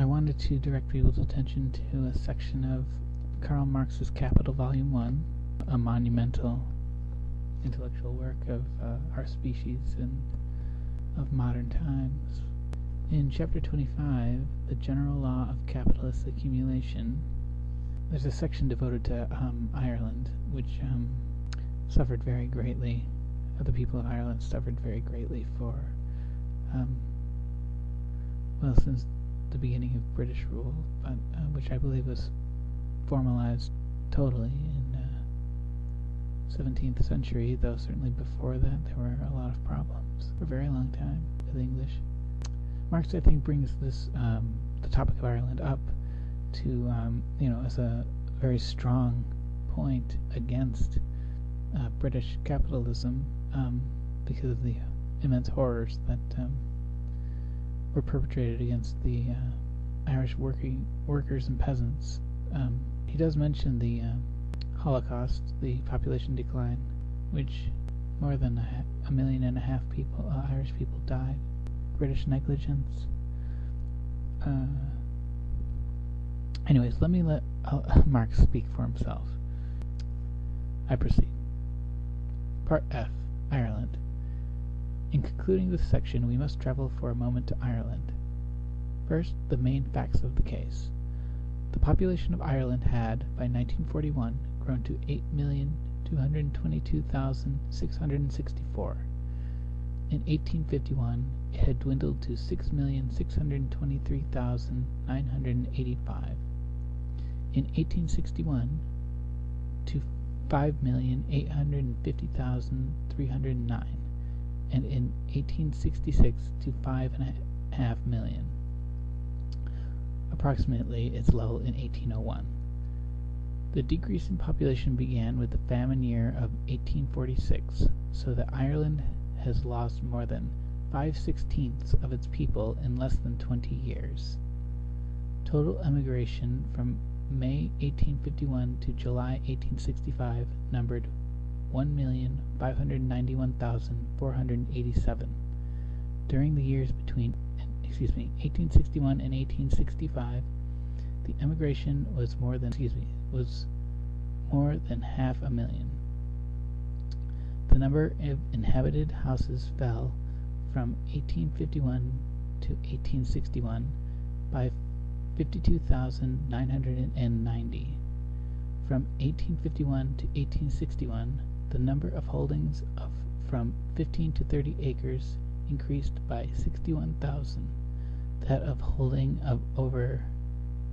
wanted to direct people's attention to a section of Karl Marx's Capital, Volume 1, a monumental intellectual work of our species and of modern times. In Chapter 25, The General Law of Capitalist Accumulation, there's a section devoted to Ireland, which suffered very greatly. The people of Ireland suffered very greatly for, since the beginning of British rule, but which I believe was formalized totally in 17th century, though certainly before that there were a lot of problems for a very long time with English. Marx, I think, brings this the topic of Ireland up to as a very strong point against British capitalism because of the immense horrors that were perpetrated against the Irish workers and peasants. He does mention the Holocaust, the population decline, which more than 1.5 million people, Irish people, died. British negligence. Anyways, let me let Marx speak for himself. I proceed. Part F, Ireland. In concluding this section, we must travel for a moment to Ireland. First, the main facts of the case. The population of Ireland had, by 1941, grown to 8,222,664. In 1851, it had dwindled to 6,623,985. In 1861, to 5,850,309, and in 1866 to 5.5 million. Approximately its level in 1801. The decrease in population began with the famine year of 1846, so that Ireland has lost more than 5/16 of its people in less than 20 years. Total emigration from May 1851 to July 1865 numbered 1,591,487. During the years between 1861 and 1865, the emigration was more than 500,000. The number of inhabited houses fell from 1851 to 1861 by 52,990. From 1851 to 1861, the number of holdings from 15 to 30 acres increased by 61,000. That of holding of over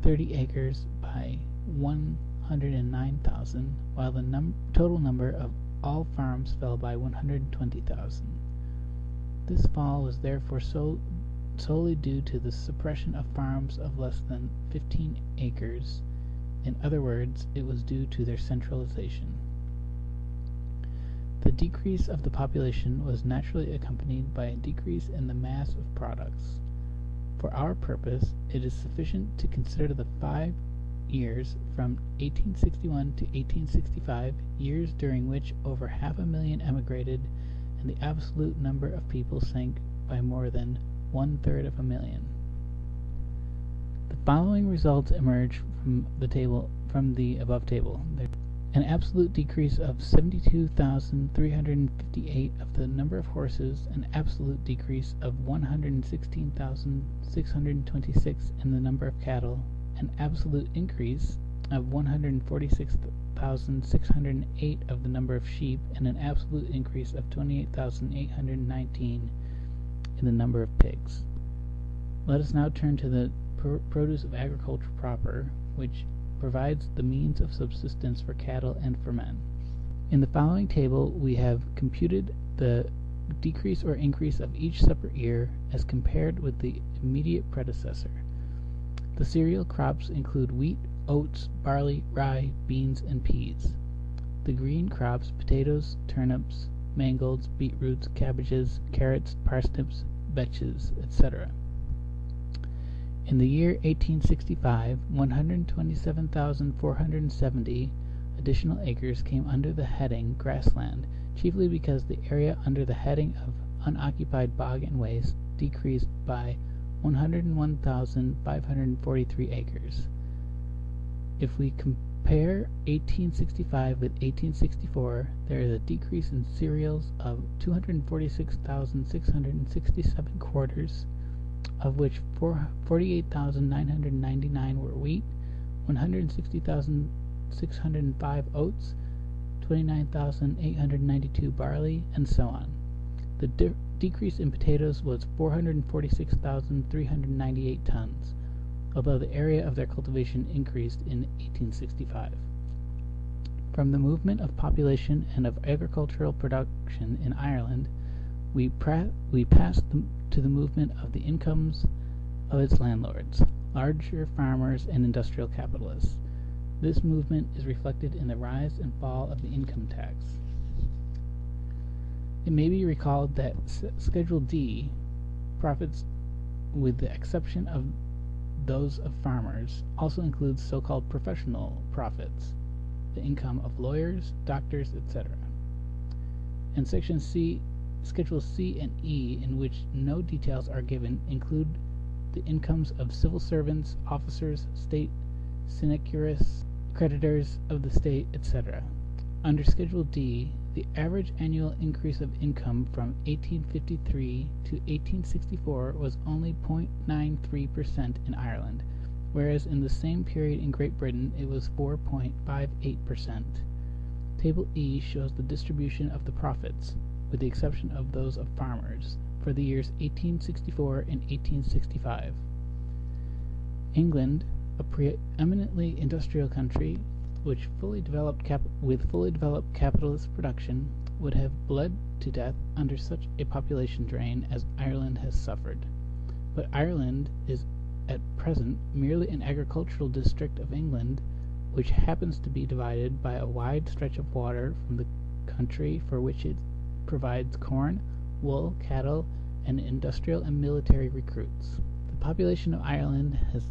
30 acres by 109,000, while the total number of all farms fell by 120,000. This fall was therefore solely due to the suppression of farms of less than 15 acres. In other words, it was due to their centralization. The decrease of the population was naturally accompanied by a decrease in the mass of products. For our purpose, it is sufficient to consider the 5 years from 1861 to 1865, years during which over 500,000 emigrated, and the absolute number of people sank by more than 1/3 of a million. The following results emerge from the above table. An absolute decrease of 72,358 of the number of horses, an absolute decrease of 116,626 in the number of cattle, an absolute increase of 146,608 of the number of sheep, and an absolute increase of 28,819 in the number of pigs. Let us now turn to the produce of agriculture proper, which provides the means of subsistence for cattle and for men. In the following table we have computed the decrease or increase of each separate year as compared with the immediate predecessor. The cereal crops include wheat, oats, barley, rye, beans, and peas. The green crops, potatoes, turnips, mangolds, beetroots, cabbages, carrots, parsnips, vetches, etc. In the year 1865, 127,470 additional acres came under the heading grassland, chiefly because the area under the heading of unoccupied bog and waste decreased by 101,543 acres. If we compare 1865 with 1864, there is a decrease in cereals of 246,667 quarters, of which 48,999 were wheat, 160,605 oats, 29,892 barley, and so on. The decrease in potatoes was 446,398 tons, although the area of their cultivation increased in 1865. From the movement of population and of agricultural production in Ireland, we passed to the movement of the incomes of its landlords, larger farmers and industrial capitalists. This movement is reflected in the rise and fall of the income tax. It may be recalled that Schedule D, profits with the exception of those of farmers, also includes so-called professional profits, the income of lawyers, doctors, etc. And Schedule C and E, in which no details are given, include the incomes of civil servants, officers, state sinecurists, creditors of the state, etc. Under Schedule D, the average annual increase of income from 1853 to 1864 was only 0.93% in Ireland, whereas in the same period in Great Britain it was 4.58%. Table E shows the distribution of the profits, with the exception of those of farmers, for the years 1864 and 1865. England, a preeminently industrial country, which fully developed capitalist production, would have bled to death under such a population drain as Ireland has suffered. But Ireland is at present merely an agricultural district of England, which happens to be divided by a wide stretch of water from the country for which it provides corn, wool, cattle, and industrial and military recruits. The population of Ireland has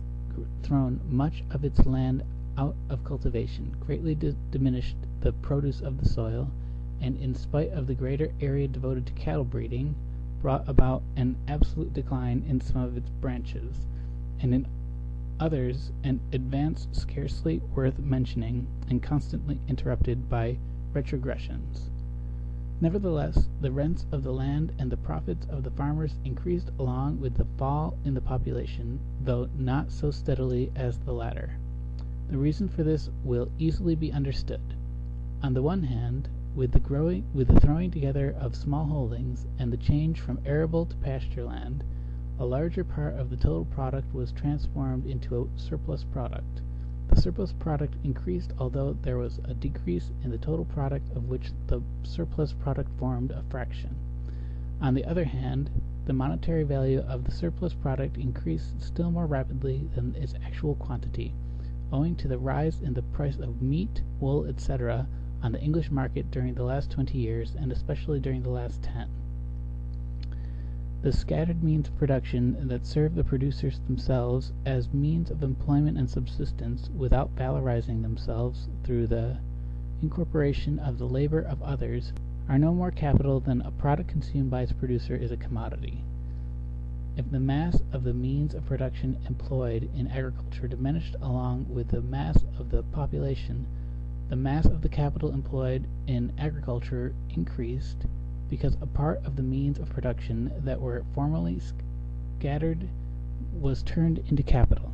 thrown much of its land out of cultivation, greatly diminished the produce of the soil, and in spite of the greater area devoted to cattle breeding, brought about an absolute decline in some of its branches, and in others an advance scarcely worth mentioning, and constantly interrupted by retrogressions. Nevertheless, the rents of the land and the profits of the farmers increased along with the fall in the population, though not so steadily as the latter. The reason for this will easily be understood. On the one hand, with the throwing together of small holdings and the change from arable to pasture land, a larger part of the total product was transformed into a surplus product. The surplus product increased, although there was a decrease in the total product, of which the surplus product formed a fraction. On the other hand, the monetary value of the surplus product increased still more rapidly than its actual quantity, owing to the rise in the price of meat, wool, etc. on the English market during the last 20 years, and especially during the last 10. The scattered means of production that serve the producers themselves as means of employment and subsistence, without valorizing themselves through the incorporation of the labor of others, are no more capital than a product consumed by its producer is a commodity. If the mass of the means of production employed in agriculture diminished along with the mass of the population, the mass of the capital employed in agriculture increased, because a part of the means of production that were formerly scattered was turned into capital.